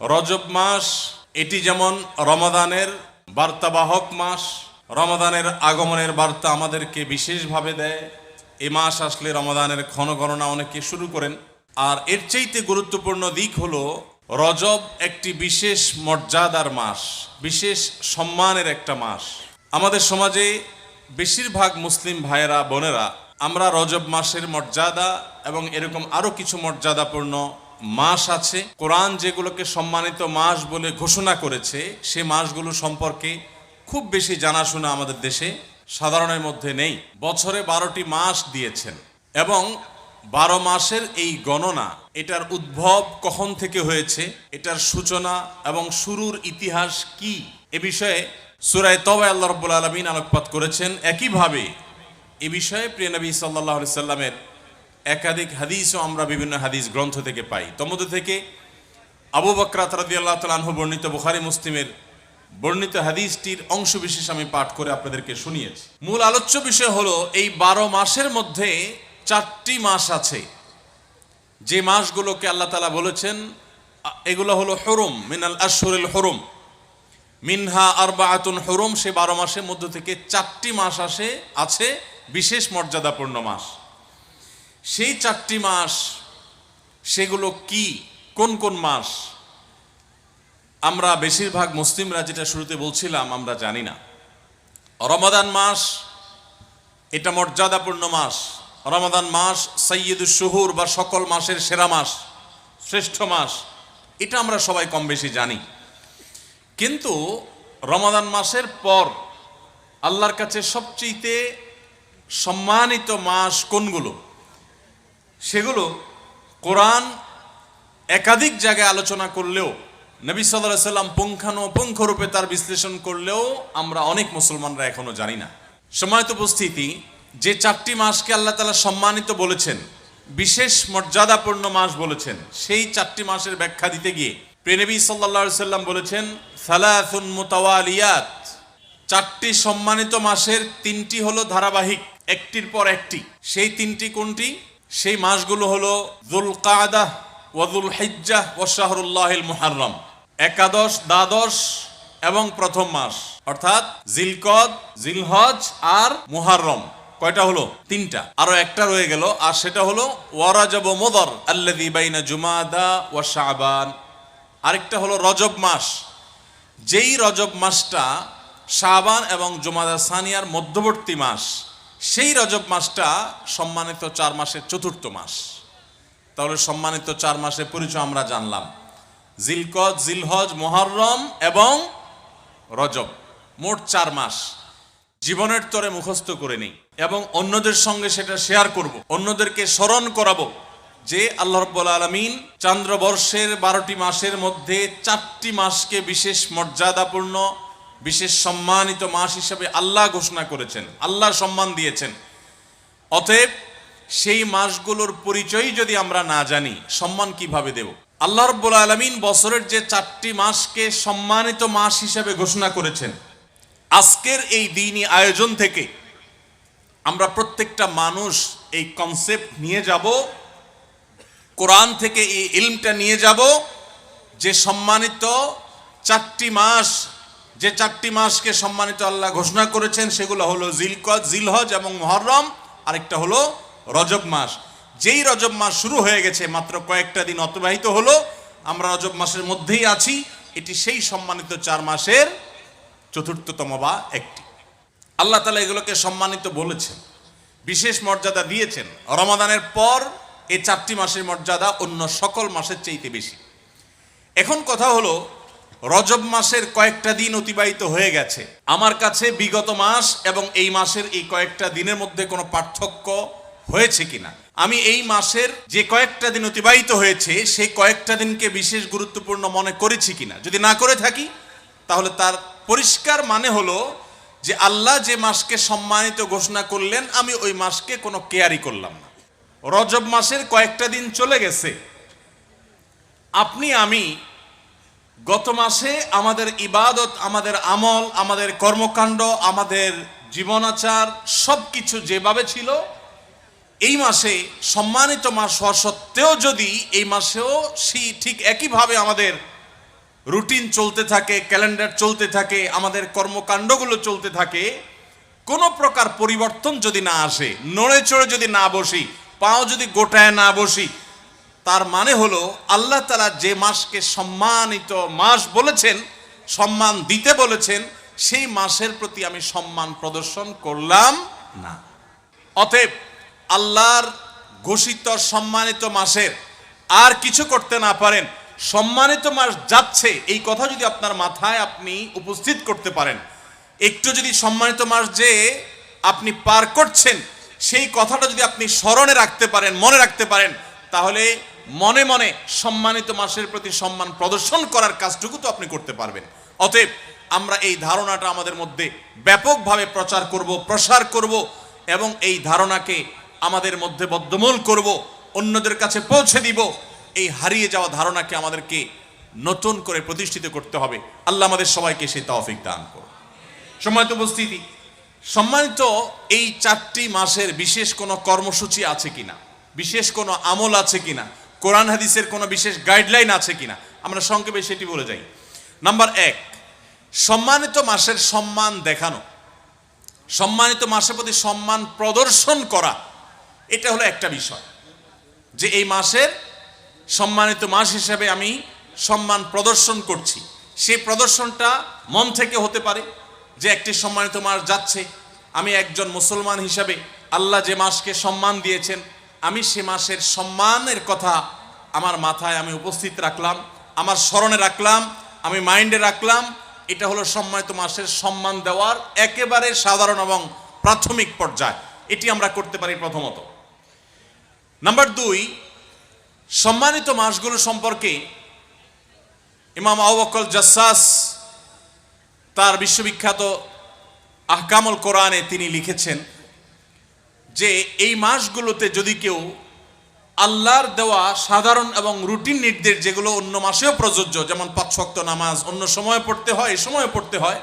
রজব মাস এটি যেমন রমাদানের বার্তাবাহক মাস, রমাদানের আগমনের বার্তা আমাদেরকে বিশেষভাবে দেয়। এ মাস আসলে রমাদানের ক্ষণগণনা অনেকে শুরু করেন। আর এর চাইতে গুরুত্বপূর্ণ দিক হলো রজব একটি বিশেষ মর্যাদার মাস, বিশেষ সম্মানের একটা মাস। আমাদের সমাজে বেশিরভাগ মুসলিম ভাইয়েরা বোনেরা আমরা রজব মাসের মর্যাদা এবং এরকম আরো কিছু মর্যাদাপূর্ণ মাস আছে, কোরআন যেগুলোকে সম্মানিত মাস বলে ঘোষণা করেছে সে মাসগুলো সম্পর্কে খুব বেশি জানাশোনা আমাদের দেশে সাধারণের মধ্যে নেই। বছরে 12টি মাস দিয়েছেন এবং 12 মাসের এই গণনা, এটার উদ্ভব কখন থেকে হয়েছে, এটার সূচনা এবং শুরুর ইতিহাস কি, এ বিষয়ে সূরা তওবা আল্লাহ রাব্বুল আলামিন আলোকপাত করেছেন। একইভাবে এ বিষয়ে প্রিয় নবী সাল্লাল্লাহু আলাইহি সাল্লামের একাধিক হাদিসও আমরা বিভিন্ন হাদিস গ্রন্থ থেকে পাই। তন্মধ্যে থেকে আবু বকর রাদিয়াল্লাহু তাআলা আনহু বর্ণিত বুখারী মুসলিমের বর্ণিত হাদিসটির অংশ বিশেষ আমি পাঠ করে আপনাদেরকে শুনিয়েছি। মূল আলোচ্য বিষয় হলো এই 12 মাসের মধ্যে 4টি মাস আছে যে মাসগুলোকে আল্লাহ তাআলা বলেছেন এগুলো হলো হুরুম, মিনাল আশহুরিল হুরুম, মিনহা আরবাআতুন হুরুম। সে 12 মাসের মধ্য থেকে 4টি মাস আছে বিশেষ মর্যাদাপূর্ণ মাস। সেই 4টি মাস সেগুলো কি, কোন কোন মাস আমরা বেশিরভাগ মুসলিমরা, যেটা শুরুতে বলছিলাম, আমরা জানি না। রমাদান মাস এটা মর্যাদাপূর্ণ মাস। রমাদান মাস সাইয়্যিদুশ শুহুর বা সকল মাসের সেরা মাস, শ্রেষ্ঠ মাস, এটা আমরা সবাই কম বেশি জানি। কিন্তু রমাদান মাসের পর আল্লাহর কাছে সবচেয়ে সম্মানিত মাস কোনগুলো, সেগুলো কোরআন একাধিক জায়গায় আলোচনা করলেও, নবী সাল্লাল্লাহু আলাইহি সাল্লাম পুঙ্খানুপুঙ্খরূপে তার বিশ্লেষণ করলেও আমরা অনেক মুসলমানরা এখনো জানি না। সম্মানিত উপস্থিতি, যে 4টি মাসকে আল্লাহ তাআলা সম্মানিত বলেছেন, বিশেষ মর্যাদাপূর্ণ মাস বলেছেন, সেই 4টি মাসের ব্যাখ্যা দিতে গিয়ে প্রিয় নবী সাল্লাল্লাহু আলাইহি সাল্লাম বলেছেন সালাসুন মুতাওয়ালিয়াত, 4টি সম্মানিত মাসের 3টি হলো ধারাবাহিক, একটির পর একটি। সেই 3টি কোনটি? সেই মাসগুলো হলো যুলকাদাহ ওয়া যুলহিজ্জাহ ওয়া শাহরুল্লাহিল মুহাররম, একাদশ, দ্বাদশ এবং প্রথম মাস, অর্থাৎ জিলকদ, জিলহজ আর মুহাররম। কয়টা হলো? 3টা। আরো একটা রয়ে গেল, আর সেটা হলো ওয়া রাজব মুদর আল্লাযী বাইনা জুমাদা ওয়া শাবান। আরেকটা হলো রজব মাস, যেই রজব মাসটা শাবান এবং জুমাদা সানিয়ার মধ্যবর্তী মাস, সেই রজব মাসটা সম্মানিত 4 মাসের 4র্থ মাস। তাহলে সম্মানিত 4 মাসের পরিচয় আমরা জানলাম, জিলকদ, জিলহজ, মুহররম এবং রজব, মোট 4 মাস। জীবনের তরে মুখস্থ করে নেই এবং অন্যদের সঙ্গে সেটা শেয়ার করব, অন্যদেরকে স্মরণ করাবো যে আল্লাহ রাব্বুল আলামিন চন্দ্রবর্ষের 12টি মাসের মধ্যে 4টি মাসকে বিশেষ মর্যাদাপূর্ণ, বিশেষ সম্মানিত মাস হিসেবে আল্লাহ ঘোষণা করেছেন, আল্লাহ সম্মান দিয়েছেন। অতএব সেই মাসগুলোর পরিচয় যদি আমরা না জানি, সম্মান কিভাবে দেব? আল্লাহ রাব্বুল আলামিন বছরের যে 4টি মাসকে সম্মানিত মাস হিসেবে ঘোষণা করেছেন, আজকের এই দিনই আয়োজন থেকে আমরা প্রত্যেকটা মানুষ এই কনসেপ্ট নিয়ে যাব, কোরআন থেকে এই ইলমটা নিয়ে যাব যে সম্মানিত 4টি মাস, যে 4টি মাসকে সম্মানিত আল্লাহ ঘোষণা করেছেন সেগুলো হলো জিলকদ, জিলহজ এবং মুহররম, আরেকটা হলো রজব মাস। যেই রজব মাস শুরু হয়ে গেছে, মাত্র কয়েকটা দিন অতিবাহিত হলো, আমরা রজব মাসের মধ্যেই আছি। এটি সেই সম্মানিত 4 মাসের 4র্থতম বা একটি। আল্লাহ তাআলা এগুলোকে সম্মানিত বলেছেন, বিশেষ মর্যাদা দিয়েছেন। রমাদানের পর এই 4টি মাসের মর্যাদা অন্য সকল মাসের চাইতে বেশি। এখন কথা হলো, রজব মাসের কয়েকটা দিন অতিবাহিত হয়ে গেছে, আমার কাছে বিগত মাস এবং এই মাসের এই কয়েকটা দিনের মধ্যে কোনো পার্থক্য হয়েছে কিনা, আমি এই মাসের যে কয়েকটা দিন অতিবাহিত হয়েছে সেই কয়েকটা দিনকে বিশেষ গুরুত্বপূর্ণ মনে করেছি কিনা, যদি না করে থাকি তাহলে তার পরিষ্কার মানে হলো যে আল্লাহ যে মাসকে সম্মানিত ঘোষণা করলেন, আমি ওই মাসকে কোনো কেয়ারই করলাম না। রজব মাসের কয়েকটা দিন চলে গেছে, আপনি আমি গত মাসে আমাদের ইবাদত, আমাদের আমল, আমাদের কর্মকাণ্ড, আমাদের জীবনাচার সবকিছু যেভাবে ছিল, এই মাসে সম্মানিত মাস হওয়া সত্ত্বেও যদি এই মাসেও সেই ঠিক একইভাবে আমাদের রুটিন চলতে থাকে, ক্যালেন্ডার চলতে থাকে, আমাদের কর্মকাণ্ডগুলো চলতে থাকে, কোনো প্রকার পরিবর্তন যদি না আসে, নড়ে চড়ে যদি না বসি, পাও যদি গোটায় না বসি, তার মানে হলো আল্লাহ তাআলা যে মাসকে সম্মানিত মাস বলেছেন, সম্মান দিতে বলেছেন, সেই মাসের প্রতি আমি সম্মান প্রদর্শন করলাম না। অতএব আল্লাহর ঘোষিত সম্মানিত মাসের আর কিছু করতে না পারেন, সম্মানিত মাস যাচ্ছে এই কথা যদি আপনার মাথায় আপনি উপস্থিত করতে পারেন, একটু যদি সম্মানিত মাস যে আপনি পার করছেন সেই কথাটা যদি আপনি স্মরণে রাখতে পারেন, মনে রাখতে পারেন, তাহলে মনে মনে সম্মানিত মাসের প্রতি সম্মান প্রদর্শন করার কাজটুকু তো আপনি করতে পারবেন। অতএব আমরা এই ধারণাটা আমাদের মধ্যে ব্যাপকভাবে প্রচার করব, প্রসার করব এবং এই ধারণাকে আমাদের মধ্যে বদ্ধমূল করব, অন্যদের কাছে পৌঁছে দিব। এই হারিয়ে যাওয়া ধারণাকে আমাদেরকে নতুন করে প্রতিষ্ঠিত করতে হবে। আল্লাহ আমাদের সবাইকে সেই তৌফিক দান করুন। সম্মানিত উপস্থিতি, সম্মানিত এই 4টি মাসের বিশেষ কোনো কর্মসূচি আছে কিনা, বিশেষ কোনো আমল আছে কিনা, কোরআন হাদিসের কোনো বিশেষ গাইডলাইন আছে কিনা, আমরা সংক্ষেপে সেটি বলে যাই। নাম্বার 1, সম্মানিত মাসের সম্মান দেখানো, সম্মানিত মাসের প্রতি সম্মান প্রদর্শন করা, এটা হলো একটা বিষয় যে এই মাসের সম্মানিত মাস হিসেবে আমি সম্মান প্রদর্শন করছি। সেই প্রদর্শনটা মন থেকে হতে পারে যে একটি সম্মানিত মাস যাচ্ছে, আমি একজন মুসলমান হিসাবে আল্লাহ যে মাসকে সম্মান দিয়েছেন, আমি সে মাসের সম্মানের কথা আমার মাথায় আমি উপস্থিত রাখলাম, আমার স্মরণে রাখলাম, আমি মাইন্ডে রাখলাম। এটা হলো সম্মানিত মাসের সম্মান দেওয়ার একেবারে সাধারণ এবং প্রাথমিক পর্যায়। এটি আমরা করতে পারি প্রথমত। নাম্বার 2, সম্মানিত মাসগুলো সম্পর্কে ইমাম আবু বকর জাসসাস তার বিশ্ববিখ্যাত আহকামুল কোরআনে তিনি লিখেছেন যে এই মাসগুলোতে যদি কেউ আল্লাহর দেওয়া সাধারণ এবং রুটিন নির্দেশ, যেগুলো অন্য মাসেও প্রযোজ্য, যেমন 5 ওয়াক্ত নামাজ অন্য সময়ে পড়তে হয়, এই সময়ে পড়তে হয়,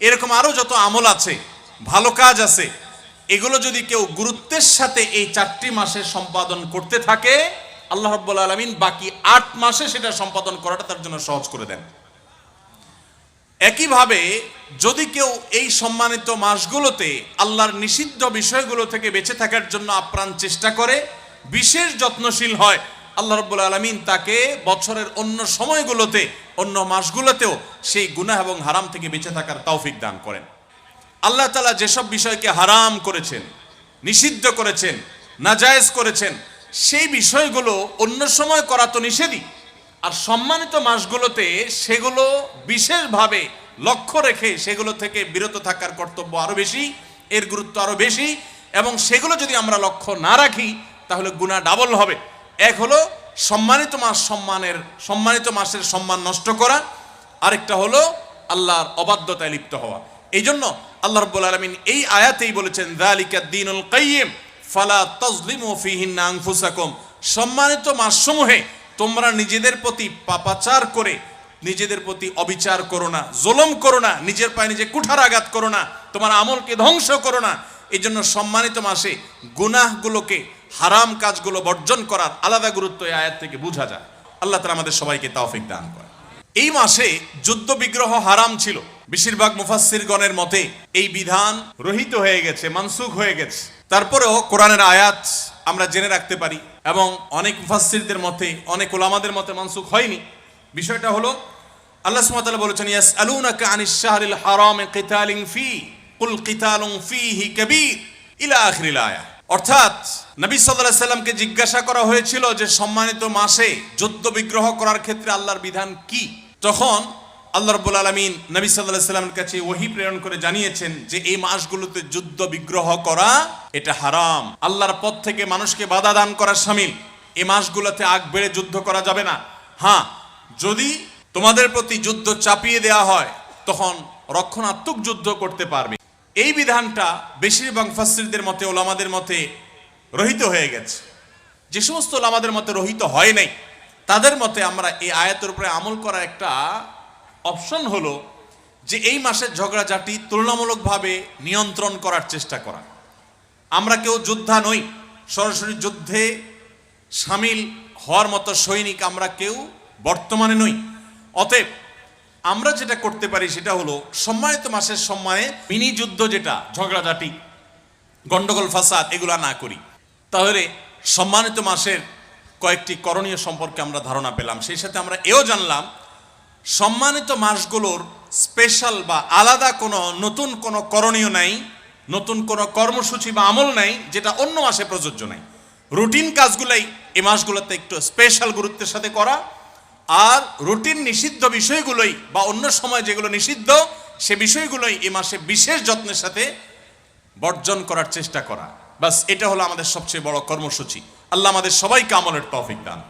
এরকম আরও যত আমল আছে, ভালো কাজ আছে, এগুলো যদি কেউ গুরুত্বের সাথে এই 4টি মাসে সম্পাদন করতে থাকে, আল্লাহ রাব্বুল আলামিন বাকি 8 মাসে সেটা সম্পাদন করাটা তার জন্য সহজ করে দেন। একইভাবে যদি কেউ এই সম্মানিত মাসগুলোতে আল্লাহর নিষিদ্ধ বিষয়গুলো থেকে বেঁচে থাকার জন্য আপ্রাণ চেষ্টা করে, বিশেষ যত্নশীল হয়, আল্লাহ রাব্বুল আলামিন তাকে বছরের অন্য সময়গুলোতে, অন্য মাসগুলোতেও সেই গুনাহ এবং হারাম থেকে বেঁচে থাকার তৌফিক দান করেন। আল্লাহ তাআলা যেসব বিষয়কে হারাম করেছেন, নিষিদ্ধ করেছেন, নাজায়েজ করেছেন, সেই বিষয়গুলো অন্য সময় করা তো নিষেধই, আর সম্মানিত মাসগুলোতে সেগুলো বিশেষভাবে লক্ষ্য রেখে সেগুলো থেকে বিরত থাকার কর্তব্য আরো বেশি, এর গুরুত্ব আরো বেশি, এবং সেগুলো যদি আমরা লক্ষ্য না রাখি তাহলে গুনাহ ডাবল হবে। এক হলো সম্মানিত মাসের সম্মান নষ্ট করা, আরেকটা হলো আল্লাহর অবাধ্যতায় লিপ্ত হওয়া। এই জন্য আল্লাহ রাব্বুল আলামিন এই আয়াতেই বলেছেন, যালিকা দ্বীনুল কাইয়্যিম ফালা তাজলিমু ফীহিন্না আনফুসাকুম, সম্মানিত মাসসমূহে তোমরা নিজেদের প্রতি পাপাচার করে নিজেদের প্রতি অবিচার করো না, জুলুম করো না, নিজের পায়ে নিজে কুঠারাঘাত করো না, তোমার আমলকে ধ্বংস করো না। এই জন্য সম্মানিত মাসে গুনাহগুলোকে, হারাম কাজগুলো বর্জন করার আলাদা গুরুত্ব এই আয়াত থেকে বোঝা যায়। আল্লাহ তাআলা আমাদের সবাইকে তৌফিক দান করেন। এই মাসে যুদ্ধ বিগ্রহ হারাম ছিল, বেশিরভাগ মুফাসসিরগণের মতে এই বিধান রহিত হয়ে গেছে, মানসুখ হয়ে গেছে। তারপরেও কোরআনের আয়াত আমরা জেনে রাখতে পারি, এবং অনেক মুফাসসিরদের মতে, অনেক উলামাদের মতে মানসুখ হয়নি। বিষয়টা হলো আল্লাহ সুবহানাহু ওয়া তাআলা বলেছেন, ইয়াসআলুনাকা আনিশ শাহরিল হারাম কিতালিন ফি কুল কিতালুন ফিহি কাবীর ইলা আখিরিল আয়া। অর্থাৎ নবী সাল্লাল্লাহু আলাইহি সাল্লামকে জিজ্ঞাসা করা হয়েছিল যে সম্মানিত মাসে যুদ্ধ বিগ্রহ করার ক্ষেত্রে আল্লাহর বিধান কি। তখন আল্লাহ রাব্বুল আলামিন নবী সাল্লাল্লাহু আলাইহি সাল্লামের কাছে ওহী প্রেরণ করে জানিয়েছেন যে এই মাসগুলোতে যুদ্ধ বিগ্রহ করা এটা হারাম, আল্লাহর পথ থেকে মানুষকে বাধা দান করা শামিল। এই মাসগুলোতে আগ বেড়ে যুদ্ধ করা যাবে না। হ্যাঁ, যদি তোমাদের প্রতি যুদ্ধ চাপিয়ে দেওয়া হয় তখন রক্ষণাত্মক যুদ্ধ করতে পারবে। এই বিধানটা বেশিরভাগ মুফাসসিরদের মতে, ওলামাদের মতে রহিত হয়ে গেছে। যে সমস্ত ওলামাদের মতে রহিত হয় নাই, তাদের মতে আমরা এই আয়াতের উপরে আমল করার একটা অপশন হলো যে এই মাসের ঝগড়াঝাটি তুলনামূলকভাবে নিয়ন্ত্রণ করার চেষ্টা করা। আমরা কেউ যোদ্ধা নই, সরাসরি যুদ্ধে সামিল হওয়ার মতো সৈনিক আমরা কেউ বর্তমানে নই। অতএব আমরা যেটা করতে পারি সেটা হলো সম্মানিত মাসের সম্মানে মিনি যুদ্ধ, যেটা ঝগড়াঝাটি, গন্ডগোল, ফাসাদ, এগুলা না করি। তাহলে সম্মানিত মাসের কয়েকটি করণীয় সম্পর্কে আমরা ধারণা পেলাম। সেই সাথে আমরা এও জানলাম সম্মানিত মাসগুলোর স্পেশাল বা আলাদা কোনো নতুন কোনো করণীয় নাই, নতুন কোনো কর্মসূচি বা আমল নাই যেটা অন্য মাসে প্রযোজ্য নাই। রুটিন কাজগুলাই এই মাসগুলোতে একটু স্পেশাল গুরুত্বের সাথে করা, আর রুটিন নিষিদ্ধ বিষয়গুলোই বা অন্য সময় যেগুলো নিষিদ্ধ সে বিষয়গুলোই এই মাসে বিশেষ যত্নের সাথে বর্জন করার চেষ্টা করা। বাস এটা হলো আমাদের সবচেয়ে বড় কর্মসূচি। আল্লাহ আমাদের সবাইকে আমলের তৌফিক দান।